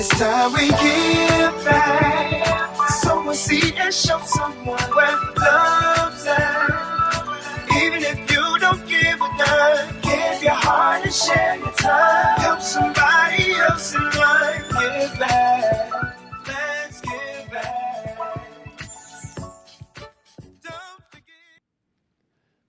It's time we give back. Sow a seed and show someone where love's at. Even if you don't give a dime, give your heart and share your time. Help somebody else in life. Give back. Let's give back. Don't forget.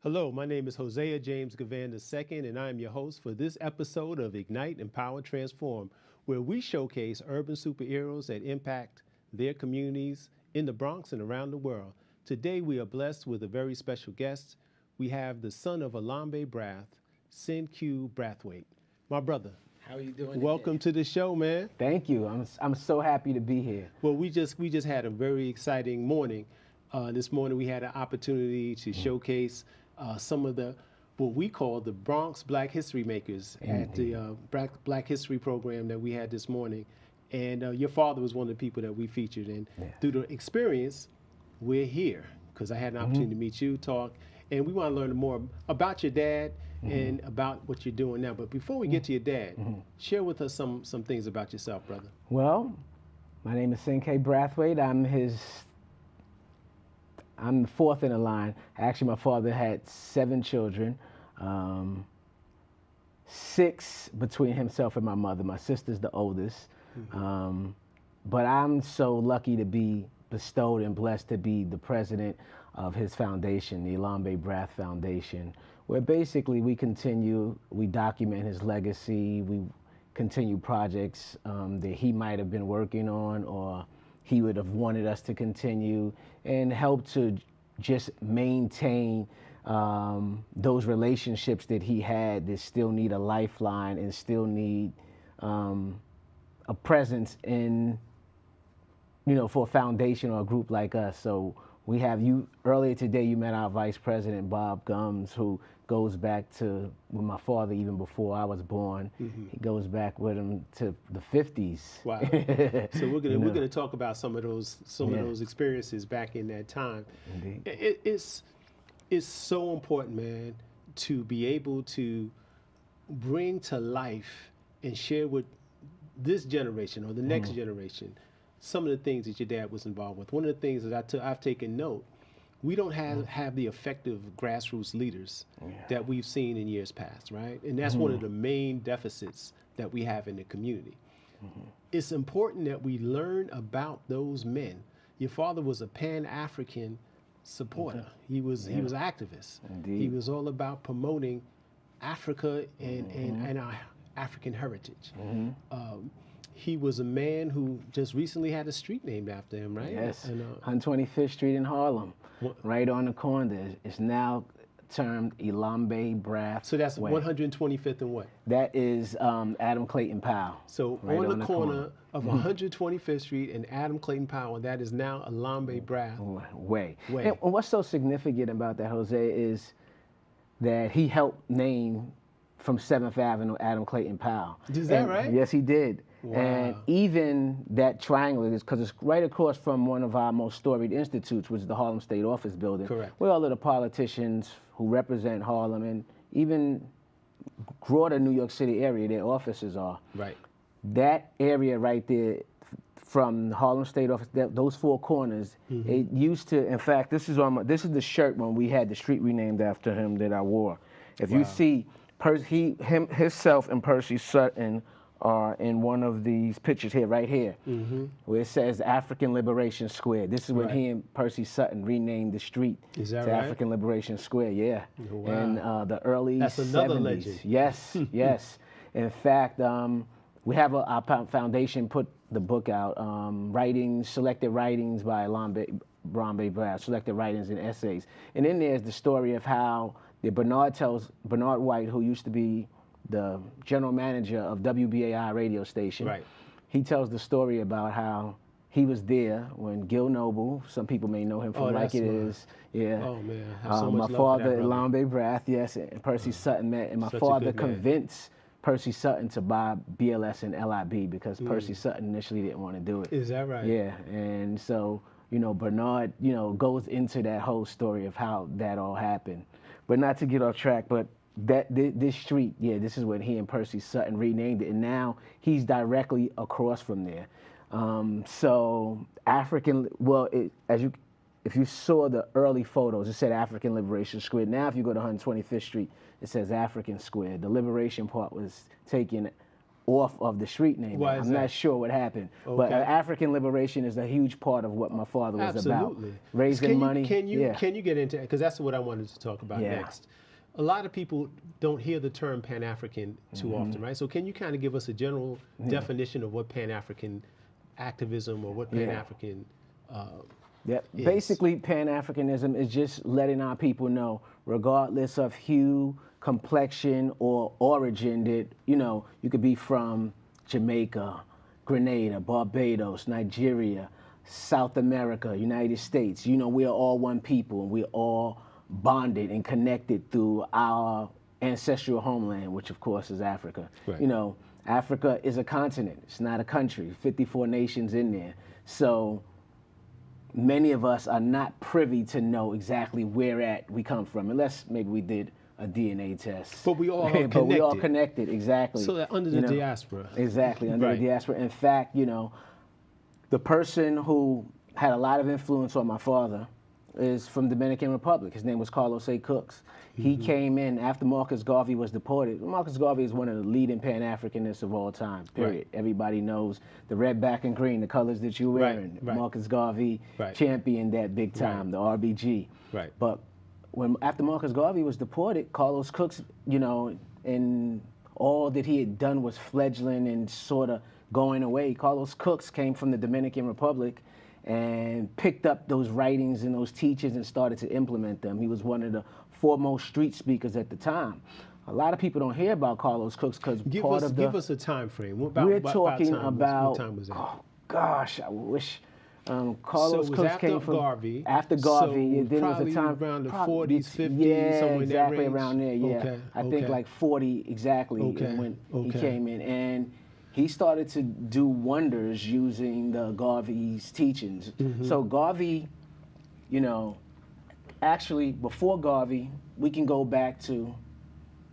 Hello, my name is Hosea James Givan II, and I am your host for this episode of Ignite, Empower, Transform, where we showcase urban superheroes that impact their communities in the Bronx and around the world. Today, we are blessed with a very special guest. We have the son of Elombe Brath, Cinque Brathwaite. My brother, How are you doing? welcome to the show, man. Thank you. I'm so happy to be here. Well, we just had a very exciting morning. This morning we had an opportunity to showcase some of what we call the Bronx Black History Makers at the Black History program that we had this morning. And your father was one of the people that we featured. And through the experience, we're here because I had an opportunity to meet you, talk, and we want to learn more about your dad and about what you're doing now. But before we get to your dad, share with us some things about yourself, brother. Well, my name is Cinque Brathwaite. I'm the fourth in the line. Actually, my father had 7 children, 6 between himself and my mother. My sister's the oldest. But I'm so lucky to be bestowed and blessed to be the president of his foundation, the Elombe Brath Foundation, where basically we document his legacy, we continue projects that he might have been working on or he would have wanted us to continue, and help to just maintain those relationships that he had that still need a lifeline and still need a presence in, for a foundation or a group like us. So we have earlier today you met our Vice President, Bob Gums, who goes back to with my father even before I was born. He goes back with him to the 50s. Wow. So we're gonna talk about some of those experiences back in that time. Indeed. It's so important, man, to be able to bring to life and share with this generation or the next generation some of the things that your dad was involved with. One of the things that I've taken note, we don't have the effective grassroots leaders that we've seen in years past, right? And that's one of the main deficits that we have in the community. It's important that we learn about those men. Your father was a Pan-African supporter. He was an activist. Indeed. He was all about promoting Africa and our African heritage. He was a man who just recently had a street named after him, right? Yes, And, 125th Street in Harlem, right on the corner. It's now termed Elombe Brath. so that's Way. 125th and what? That is Adam Clayton Powell. So right on the corner of 125th Street and Adam Clayton Powell, that is now Elombe Brath Way. Way. And what's so significant about that, Jose, is that he helped name from 7th Avenue Adam Clayton Powell. Is that right? Yes, he did. Wow. And even that triangle is because it's right across from one of our most storied institutes, which is the Harlem State Office Building. Correct. Where all of the politicians who represent Harlem and even broader New York City area, their offices are. Right. That area right there, from the Harlem State Office, those 4 corners, it used to. In fact, this is the shirt when we had the street renamed after him that I wore. If you see, himself and Percy Sutton are in one of these pictures here, right here, where it says African Liberation Square. This is when he and Percy Sutton renamed the street Is that to right? African Liberation Square. Yeah, Wow. in the early That's another 70s. legend. Yes, yes. In fact, we have our foundation put the book out, selected writings by Elombe Brath, selected writings and essays. And in there is the story of how Bernard White, who used to be the general manager of WBAI radio station. Right. He tells the story about how he was there when Gil Noble, some people may know him from Like It Is. Yeah. Oh man, I have so much my love father, for that, brother. Elombe Brath, yes, and Percy Sutton met, and my Such a father good man. convinced Percy Sutton to buy BLS and LIB because Percy Sutton initially didn't want to do it. Is that right? Yeah, and so, Bernard, goes into that whole story of how that all happened. But not to get off track, but This street, yeah, this is when he and Percy Sutton renamed it, and now he's directly across from there. So African, well, if you saw the early photos, it said African Liberation Square. Now, if you go to 125th Street, it says African Square. The Liberation part was taken off of the street name. Why is I'm that? not sure what happened, but African liberation is a huge part of what my father was Absolutely. about. Raising money. Can you get into it? Because that's what I wanted to talk about Yeah. next. A lot of people don't hear the term Pan-African too often, right? So can you kind of give us a general definition of what Pan-African activism or what Pan-African Yep. is? Basically, Pan-Africanism is just letting our people know, regardless of hue, complexion, or origin, that, you know, you could be from Jamaica, Grenada, Barbados, Nigeria, South America, United States. You know, we are all one people, and we're all bonded and connected through our ancestral homeland, which of course is Africa. Right. You know, Africa is a continent. It's not a country. 54 nations in there. So many of us are not privy to know exactly where we come from, unless maybe we did a DNA test. But we all are But we all connected. connected, exactly. So that under the You know, diaspora. Exactly, under Right. the diaspora. In fact, you know, the person who had a lot of influence on my father is from Dominican Republic. His name was Carlos A. Cooks. He came in after Marcus Garvey was deported. Marcus Garvey is one of the leading Pan-Africanists of all time, period. Right. Everybody knows the red, black, and green, the colors that you're wearing. Right. Marcus Garvey championed that big time, the RBG. Right. But after Marcus Garvey was deported, Carlos Cooks, you know, and all that he had done was fledgling and sort of going away. Carlos Cooks came from the Dominican Republic and picked up those writings and those teachings and started to implement them. He was one of the foremost street speakers at the time. A lot of people don't hear about Carlos Cooks because Give us a time frame. We're what talking time was that? oh gosh, I wish. Carlos So it was Cooks after came from Garvey. after Garvey. So Then was a probably time around the probably 40s, 50s, yeah, somewhere in that exactly range? around there. Yeah, Okay, I think like 40 exactly when he came in, and he started to do wonders using the Garvey's teachings. So Garvey, you know, actually before Garvey, we can go back to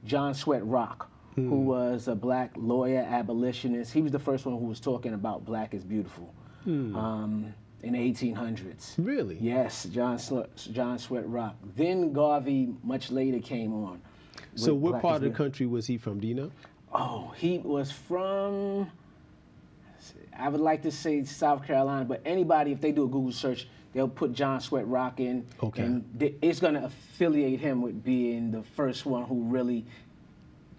John Swett Rock, who was a black lawyer, abolitionist. He was the first one who was talking about black is beautiful in the 1800s. Really? Yes, John Swett Rock. Then Garvey, much later, came on. So with what Black part is of the Beautiful. country was he from? Do you know? Oh, he was from, I would like to say South Carolina, but anybody, if they do a Google search, they'll put John Swett Rock in. Okay. And it's going to affiliate him with being the first one who really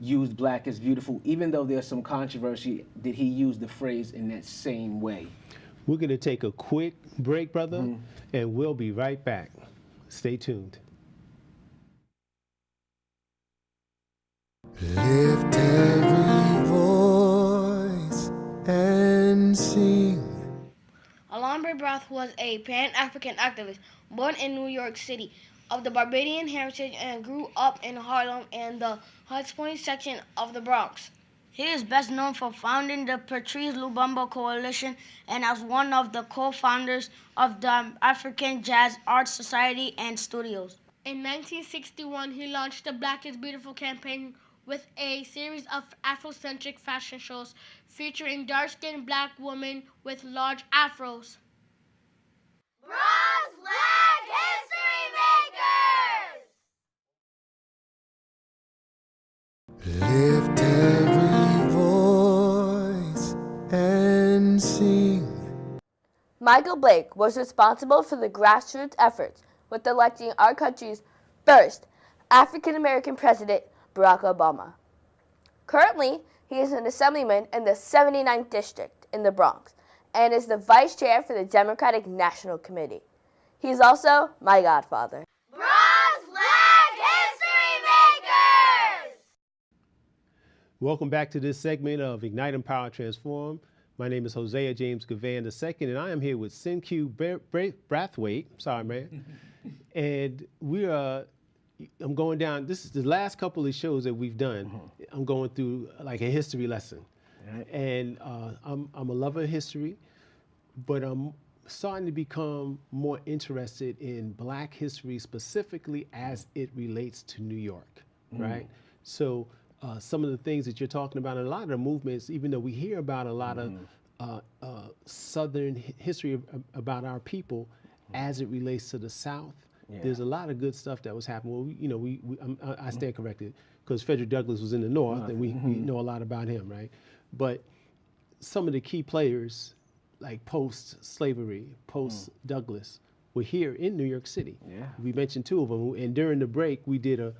used black is beautiful, even though there's some controversy that he used the phrase in that same way. We're going to take a quick break, brother, and we'll be right back. Stay tuned. Lift every voice and sing. Elombe Brath was a Pan-African activist born in New York City of the Barbadian heritage and grew up in Harlem and the Hunts Point section of the Bronx. He is best known for founding the Patrice Lumumba Coalition and as one of the co-founders of the African Jazz Arts Society and Studios. In 1961, he launched the Black is Beautiful campaign with a series of Afrocentric fashion shows featuring dark-skinned black women with large afros. Bronx Black History Makers! Lift every voice and sing. Michael Blake was responsible for the grassroots efforts with electing our country's first African-American president, Barack Obama. Currently, he is an assemblyman in the 79th District in the Bronx and is the vice chair for the Democratic National Committee. He is also my godfather. Bronx Black History Makers! Welcome back to this segment of Ignite, Empower, Transform. My name is Hosea James Givan II, and I am here with Cinque Brathwaite. Sorry, man. And I'm going down, this is the last couple of shows that we've done. I'm going through like a history lesson. And I'm a lover of history, but I'm starting to become more interested in black history specifically as it relates to New York, right? So some of the things that you're talking about, and a lot of the movements, even though we hear about a lot of Southern history about our people as it relates to the South, there's a lot of good stuff that was happening. Well, I stand corrected because Frederick Douglass was in the North, and we know a lot about him, right? But some of the key players, like post-slavery, post-Douglass, were here in New York City. Yeah. We mentioned two of them, and during the break, we did a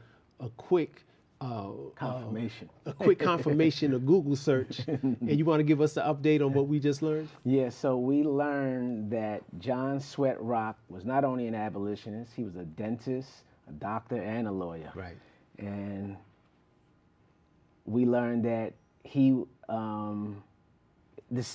quick Confirmation. a quick confirmation, a Google search. And you want to give us the update on what we just learned? Yeah, so we learned that John Swett Rock was not only an abolitionist, he was a dentist, a doctor, and a lawyer. Right. And we learned that he,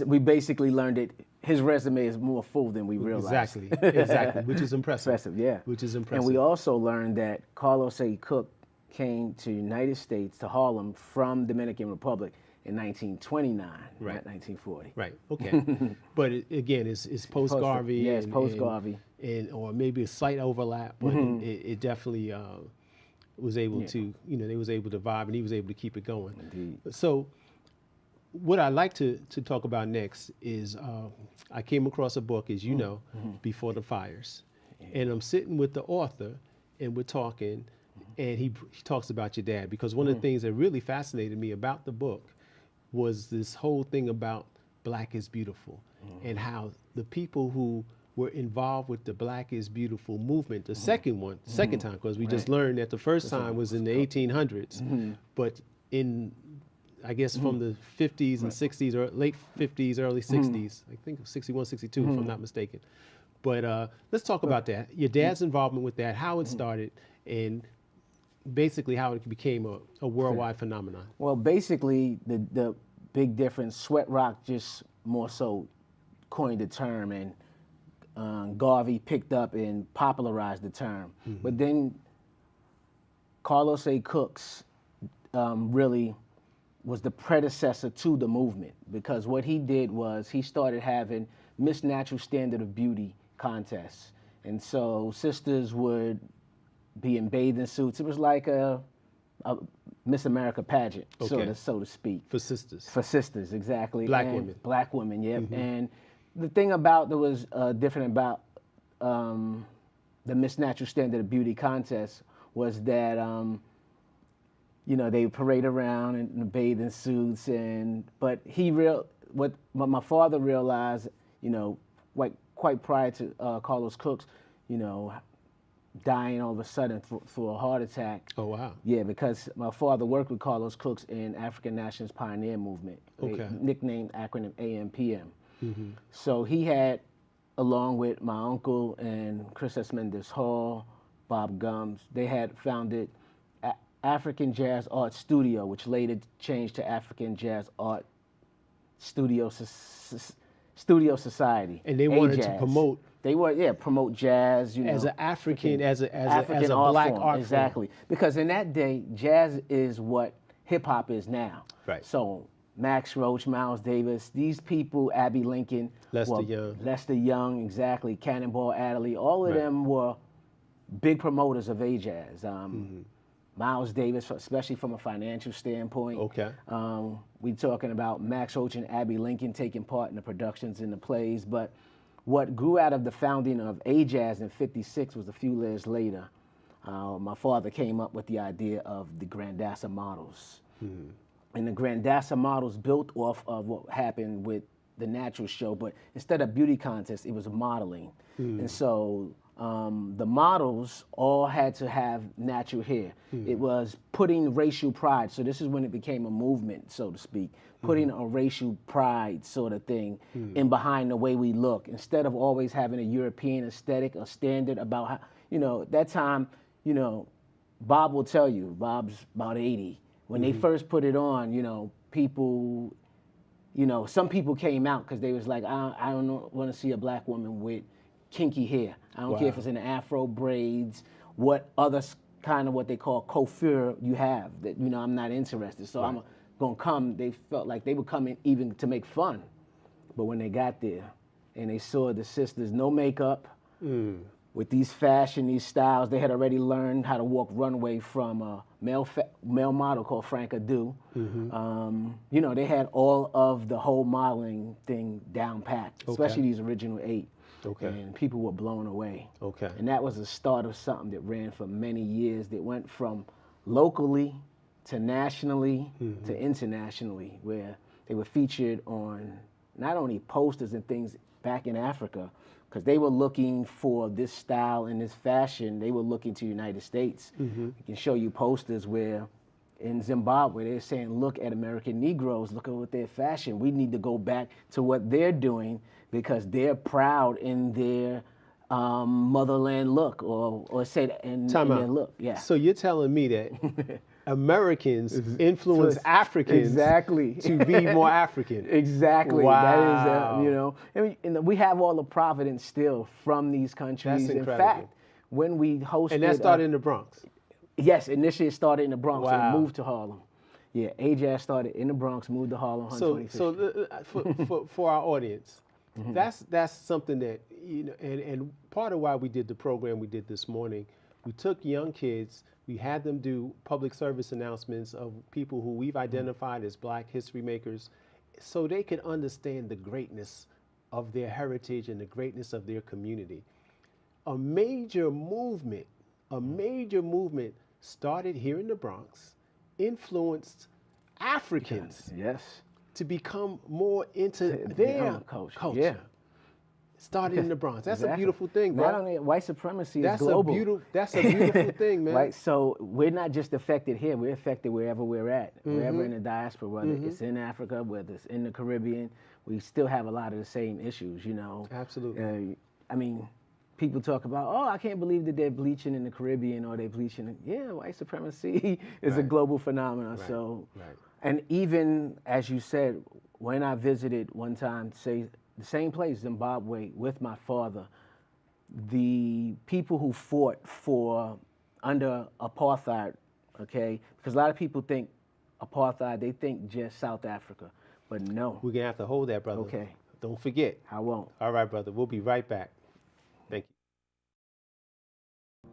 we basically learned that his resume is more full than we realized. Exactly, which is impressive. Impressive, yeah. Which is impressive. And we also learned that Carlos A. Cook came to United States, to Harlem, from Dominican Republic in 1929, Right. not 1940. Right. Okay. But again, it's post Garvey. Yeah, it's post Garvey. And or maybe a slight overlap, but it definitely was able to. They was able to vibe, and he was able to keep it going. Indeed. So, what I'd like to talk about next is I came across a book, as you know, Before the Fires, and I'm sitting with the author, and we're talking. And he talks about your dad, because one of the things that really fascinated me about the book was this whole thing about Black is Beautiful, and how the people who were involved with the Black is Beautiful movement, the second time, because we just learned that the first time was in the 1800s, but I guess from the 50s and 60s, or late 50s, early 60s, I think 61, 62, if I'm not mistaken. But let's talk about that. Your dad's involvement with that, how it started, and basically how it became a worldwide phenomenon. Well, basically, the big difference, Sweat Rock just more so coined the term, and Garvey picked up and popularized the term. But then Carlos A. Cook's really was the predecessor to the movement, because what he did was he started having Miss Natural Standard of Beauty contests. And so sisters would be in bathing suits. It was like a Miss America pageant, so to speak. For sisters. For sisters, exactly. Black women. Black women, yep. And the thing about that was different about the Miss Natural Standard of Beauty contest was that they would parade around in the bathing suits, but what my father realized, quite prior to Carlos Cook's, dying all of a sudden for a heart attack. Oh, wow. Yeah, because my father worked with Carlos Cook's in African Nationalist Pioneer Movement, nicknamed acronym AMPM. So he had, along with my uncle and Chris S. Mendes Hall, Bob Gums, they had founded African Jazz Art Studio, which later changed to African Jazz Art Studio Society. And they wanted to promote. They were, promote jazz, as an African, as a art Black form, art exactly. form. Because in that day, jazz is what hip hop is now. Right. So Max Roach, Miles Davis, these people, Abby Lincoln, Lester Young, exactly, Cannonball Adderley, all of them were big promoters of A-Jazz. Miles Davis, especially from a financial standpoint. Okay. We're talking about Max Roach and Abby Lincoln taking part in the productions and the plays, but what grew out of the founding of A-Jazz in '56 was a few years later. My father came up with the idea of the Grandassa models. And the Grandassa models built off of what happened with the Natural Show, but instead of beauty contest, it was modeling. And so the models all had to have natural hair. It was putting racial pride. So this is when it became a movement, so to speak, putting a racial pride sort of thing in behind the way we look. Instead of always having a European aesthetic or standard about how, at that time, Bob will tell you, Bob's about 80. When they first put it on, people, some people came out because they was like, I don't want to see a Black woman with kinky hair. I don't care if it's in the Afro braids, what other kind of what they call coiffure you have, that, I'm not interested. So I'm going to come. They felt like they were coming even to make fun. But when they got there and they saw the sisters, no makeup, with these fashion, these styles, they had already learned how to walk runway from male model called Franca Du. You know, they had all of the whole modeling thing down packed, especially these original 8. Okay. And people were blown away. Okay. And that was the start of something that ran for many years, that went from locally to nationally to internationally, where they were featured on not only posters and things back in Africa, because they were looking for this style and this fashion. They were looking to the United States. I can show you posters where in Zimbabwe they're saying, look at American Negroes, look at what their fashion. We need to go back to what they're doing because they're proud in their motherland look, or say in their look. Yeah. So you're telling me that Americans influence Africans to be more African. Exactly. Wow. That is, you know, and we have all the providence still from these countries. That's incredible. In fact, when we hosted, And that started in the Bronx. Yes, initially it started in the Bronx Wow. and moved to Harlem. Yeah, AJazz started in the Bronx, moved to Harlem. For our audience, that's something that, you know, and part of why we did the program we did this morning, we took young kids. We had them do public service announcements of people who we've identified as Black history makers, so they could understand the greatness of their heritage and the greatness of their community. A major movement started here in the Bronx, influenced Africans to become more into their culture. Yeah. Started in the Bronx. That's a beautiful thing, bro. Not only white supremacy is global. That's a beautiful thing, man. Right. So we're not just affected here. We're affected wherever we're at, wherever in the diaspora, whether it's in Africa, whether it's in the Caribbean. We still have a lot of the same issues, you know. Absolutely. I mean, people talk about, oh, I can't believe that they're bleaching in the Caribbean or they're bleaching. Yeah, white supremacy is a global phenomenon. Right. So, Right. And even as you said, when I visited one time, say the same place, Zimbabwe, with my father, the people who fought for under apartheid, okay, because a lot of people think apartheid, they think just South Africa, but no. We're gonna have to hold that, brother. Okay. Don't forget. I won't. All right, brother. We'll be right back. Thank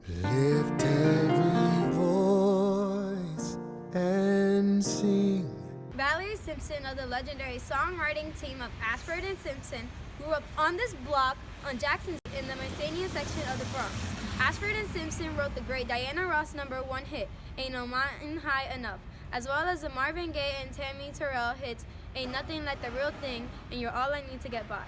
you. Lift every voice and sing. Valerie Simpson of the legendary songwriting team of Ashford and Simpson grew up on this block on Jackson in the Messania section of the Bronx. Ashford and Simpson wrote the great Diana Ross #1 hit, Ain't No Mountain High Enough, as well as the Marvin Gaye and Tammy Terrell hits, Ain't Nothing Like the Real Thing and You're All I Need to Get By.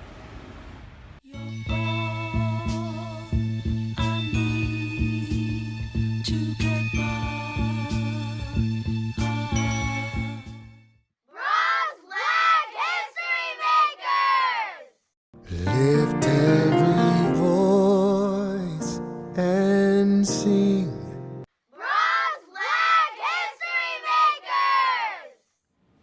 Lift every voice and sing.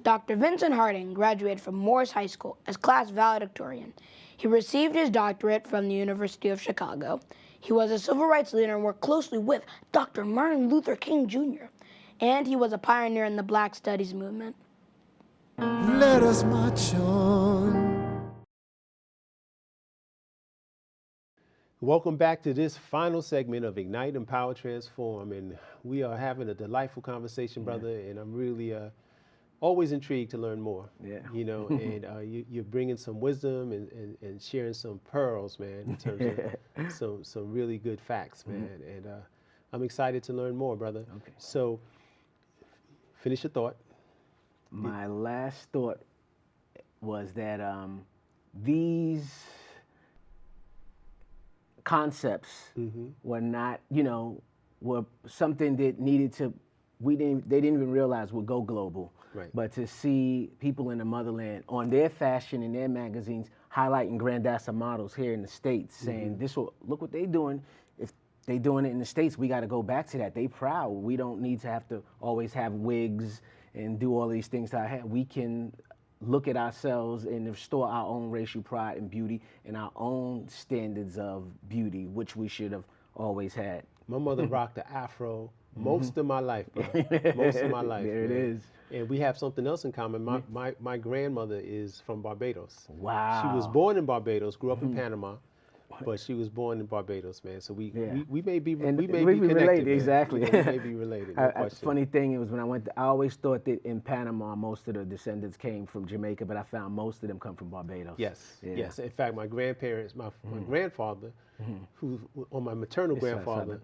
Dr. Vincent Harding graduated from Morris High School as class valedictorian. He received his doctorate from the University of Chicago. He was a civil rights leader and worked closely with Dr. Martin Luther King Jr., and he was a pioneer in the Black Studies movement. Let us march on. Welcome back to this final segment of Ignite, Empower, Transform, and we are having a delightful conversation, brother, and I'm really always intrigued to learn more. Yeah. You know, and you're bringing some wisdom and sharing some pearls, man, in terms of some really good facts, man, and I'm excited to learn more, brother. Okay. So, finish your thought. My last thought was that these concepts were not, you know, were something that needed to, they didn't even realize would go global. Right. But to see people in the motherland on their fashion and their magazines highlighting Grandassa models here in the States, saying, look what they doing. If they doing it in the States, we got to go back to that. They proud. We don't need to have to always have wigs and do all these things to our head. We can look at ourselves and restore our own racial pride and beauty and our own standards of beauty, which we should have always had. My mother rocked the afro most of my life, bro. Most of my life. There it is. And we have something else in common. My grandmother is from Barbados. Wow. She was born in Barbados, grew up in Panama, but she was born in Barbados, man. So we Yeah. may be And we may we be be connected, related, man. exactly. You know, we may be related. No question. Funny thing, it was when I went. I always thought that in Panama, most of the descendants came from Jamaica, but I found most of them come from Barbados. Yes, Yeah. yes. In fact, my grandparents, my grandfather, who on my maternal grandfather,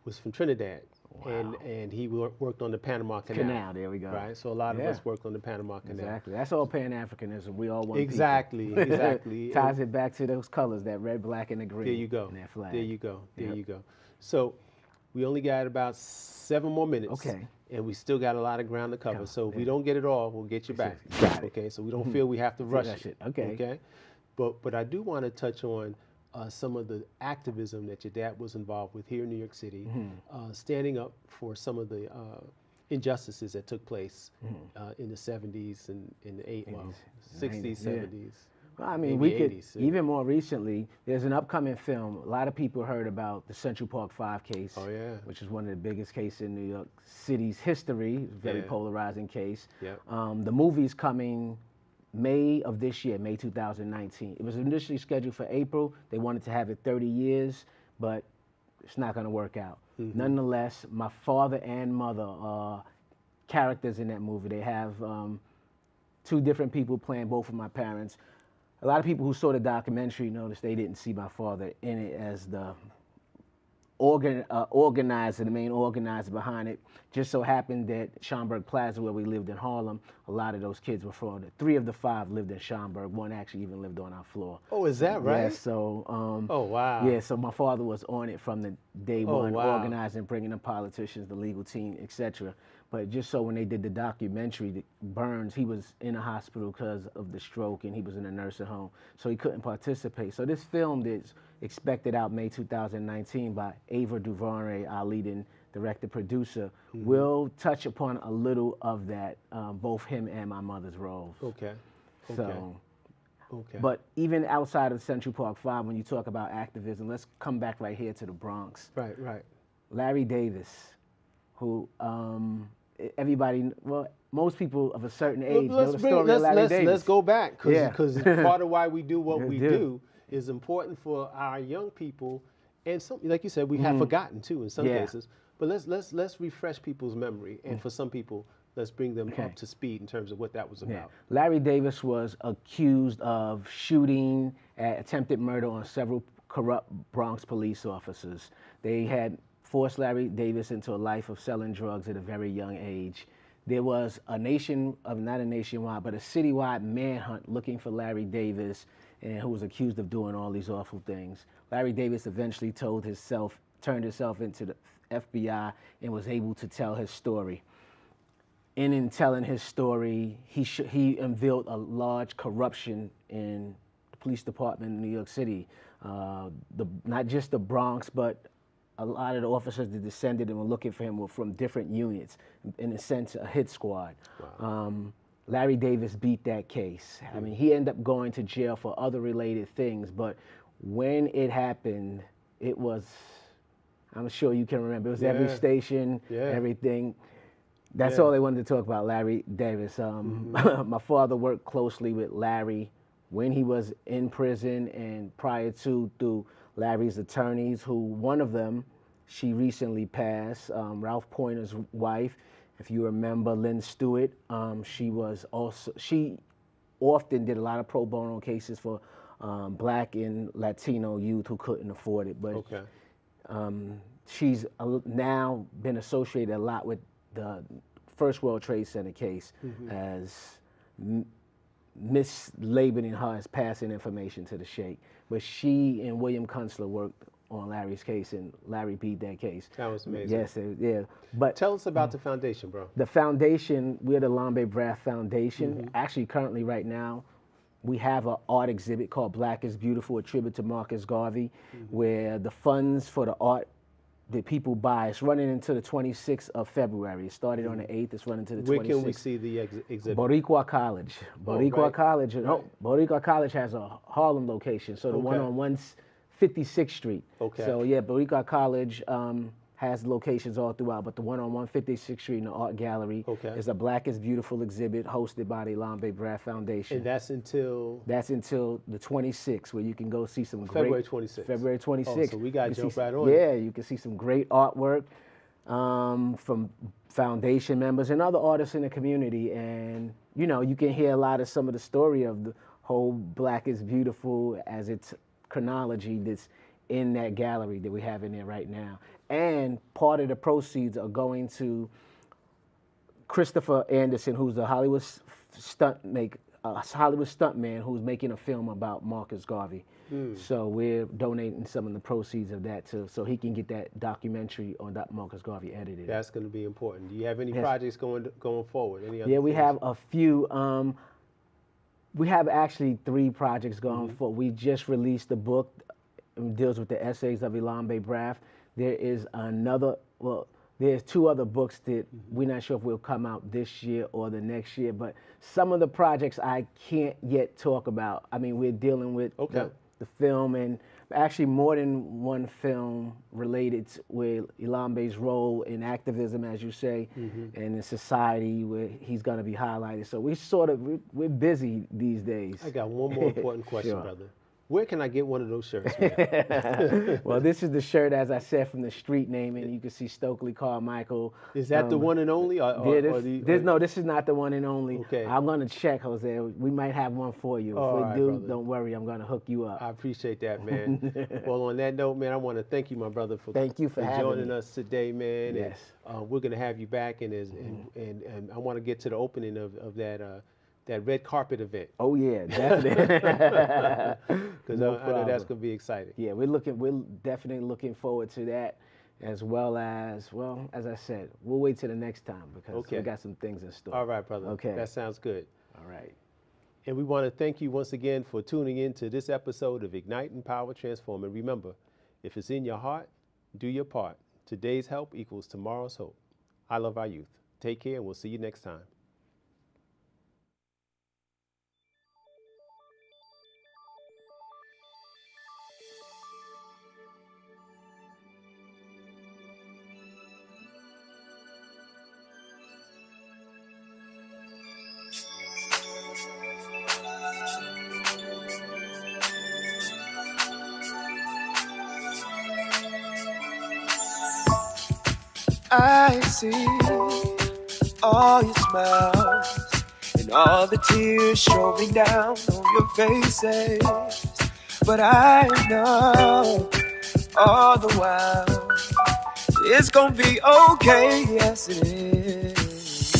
was from Trinidad, and he worked on the Panama Canal. There we go. Right, so a lot of us worked on the Panama Canal. Exactly. That's all Pan-Africanism. We all one Exactly, people. exactly. Ties it back to those colors, that red, black, and the green. There you go. In that flag. There you go. There Yep. you go. So we only got about 7 more minutes. Okay. And we still got a lot of ground to cover. So if we don't get it all, we'll get you back. Got it. Okay. So we don't feel we have to rush it. Okay. Okay. But I do want to touch on some of the activism that your dad was involved with here in New York City, standing up for some of the injustices that took place in the 70s and in the 60s, 70s. Well, I mean, maybe we could, 80s, even more recently, there's an upcoming film. A lot of people heard about the Central Park 5 case, Oh, yeah. which is one of the biggest cases in New York City's history, very Yeah. polarizing case. Yep. The movie's coming May of this year, May 2019. It was initially scheduled for April. They wanted to have it 30 years, but it's not going to work out. Nonetheless, my father and mother are characters in that movie. They have 2 different people playing both of my parents. A lot of people who saw the documentary noticed they didn't see my father in it as the organizer, the main organizer behind it. Just so happened that Schomburg Plaza, where we lived in Harlem, a lot of those kids were from it. 3 of the 5 lived in Schomburg. 1 actually even lived on our floor. Oh, is that right? Yeah, so, Oh, wow. yeah, so my father was on it from the day Oh, one, wow. organizing, bringing the politicians, the legal team, etc. But just so when they did the documentary, Burns, he was in a hospital because of the stroke, and he was in a nursing home, so he couldn't participate. So this film is expected out May 2019 by Ava DuVernay, our leading director-producer, will touch upon a little of that, both him and my mother's roles. Okay. So, Okay. but even outside of Central Park 5, when you talk about activism, let's come back right here to the Bronx. Right. Larry Davis, who everybody, well, most people of a certain age know the story of Larry Davis. Let's go back, because Yeah. part of why we do what we do. do is important for our young people, and some, like you said, we have forgotten too in some Yeah. cases. But let's refresh people's memory, and for some people, let's bring them up to speed in terms of what that was Yeah. about. Larry Davis was accused of shooting, attempted murder on several corrupt Bronx police officers. They had forced Larry Davis into a life of selling drugs at a very young age. There was not a nationwide, but a citywide manhunt looking for Larry Davis, and who was accused of doing all these awful things. Larry Davis eventually turned himself into the FBI and was able to tell his story. In telling his story, he unveiled a large corruption in the police department in New York City. Not just the Bronx, but a lot of the officers that descended and were looking for him were from different units, in a sense, a hit squad. Wow. Larry Davis beat that case. I mean, he ended up going to jail for other related things, but when it happened, it was, I'm sure you can remember, it was every station, everything. That's all they wanted to talk about, Larry Davis. My father worked closely with Larry when he was in prison and prior to, through Larry's attorneys, who one of them, she recently passed, Ralph Pointer's wife. If you remember Lynn Stewart, she often did a lot of pro bono cases for Black and Latino youth who couldn't afford it. But she's now been associated a lot with the First World Trade Center case as mislabeling her as passing information to the Sheikh. But she and William Kunstler worked on Larry's case, and Larry beat that case. That was amazing. Yes, yeah. But Tell us about the foundation, bro. the foundation, we're the Elombe Brath Foundation. Actually, currently right now, we have an art exhibit called Black is Beautiful, a tribute to Marcus Garvey, where the funds for the art that people buy, it's running into the 26th of February. It started on the 8th, it's running to the 26th. Where can we see the exhibit? Boricua College. Boricua College. No, Boricua College has a Harlem location, so the one on 156th Street. Okay. So yeah, Boricua College has locations all throughout, but the one on 156th Street in the Art Gallery is a Black is Beautiful exhibit hosted by the Elombe Brath Foundation. And that's until? That's until the 26th, where you can go see some February great... 26th. February 26th. Oh, so we got to jump right on. Yeah, you can see some great artwork from foundation members and other artists in the community. And, you know, you can hear a lot of some of the story of the whole Black is Beautiful as its chronology that's in that gallery that we have in there right now. And part of the proceeds are going to Christopher Anderson, who's a Hollywood stuntman who's making a film about Marcus Garvey. So we're donating some of the proceeds of that so he can get that documentary on Marcus Garvey edited. That's going to be important. Do you have any projects going forward? Any other we things? have a few. We have actually 3 projects going forward. We just released a book that deals with the essays of Elombe Brath. There is there's 2 other books that we're not sure if will come out this year or the next year, but some of the projects I can't yet talk about. I mean, we're dealing with the film, and actually more than one film related with Elombe's role in activism, as you say, and in society where he's going to be highlighted. So we're busy these days. I got one more important question, brother. Where can I get one of those shirts, man? Well, this is the shirt, as I said, from the street name, and you can see Stokely Carmichael. Is that the one and only? No, this is not the one and only. Okay. I'm going to check, Jose. We might have one for you. If we do, brother. Don't worry. I'm going to hook you up. I appreciate that, man. Well, on that note, man, I want to thank you, my brother, for joining us today, man. Yes. And, we're going to have you back, and I want to get to the opening of that red carpet event. Oh yeah, definitely. Because I know that's going to be exciting. Yeah, we're definitely looking forward to that, as well as I said, we'll wait till the next time because we got some things in store. All right, brother. Okay. That sounds good. All right. And we want to thank you once again for tuning in to this episode of Ignite, Empower, Transform. And remember, if it's in your heart, do your part. Today's help equals tomorrow's hope. I love our youth. Take care, and we'll see you next time. I see all your smiles and all the tears showing down on your faces. But I know all the while it's gonna be okay, yes it is.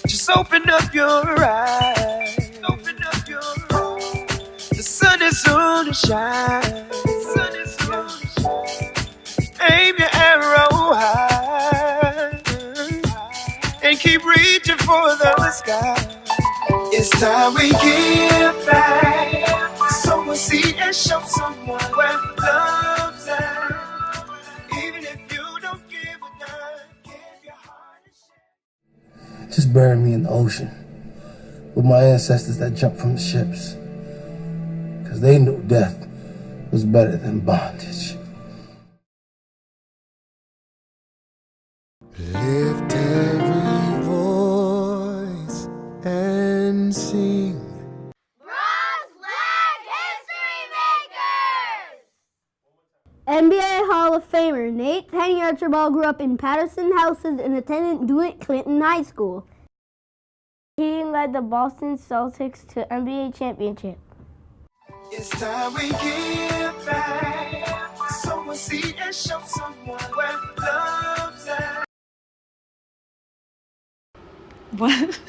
Just open up your eyes, open up your eyes. The sun is soon to shine, the sun is soon to shine. Aim your arrow high and keep reaching for the sky. It's time we give back, sow a seed and show someone where love's at. Even if you don't give a dime, give your heart a share. Just bury me in the ocean with my ancestors that jumped from the ships, 'cause they knew death was better than bondage. Lift every voice and sing. Brath's Flag History Makers! NBA Hall of Famer Nate Tiny Archibald grew up in Patterson Houses and attended DeWitt Clinton High School. He led the Boston Celtics to NBA championship. It's time we give back, sow a seed and show someone where love's at. What?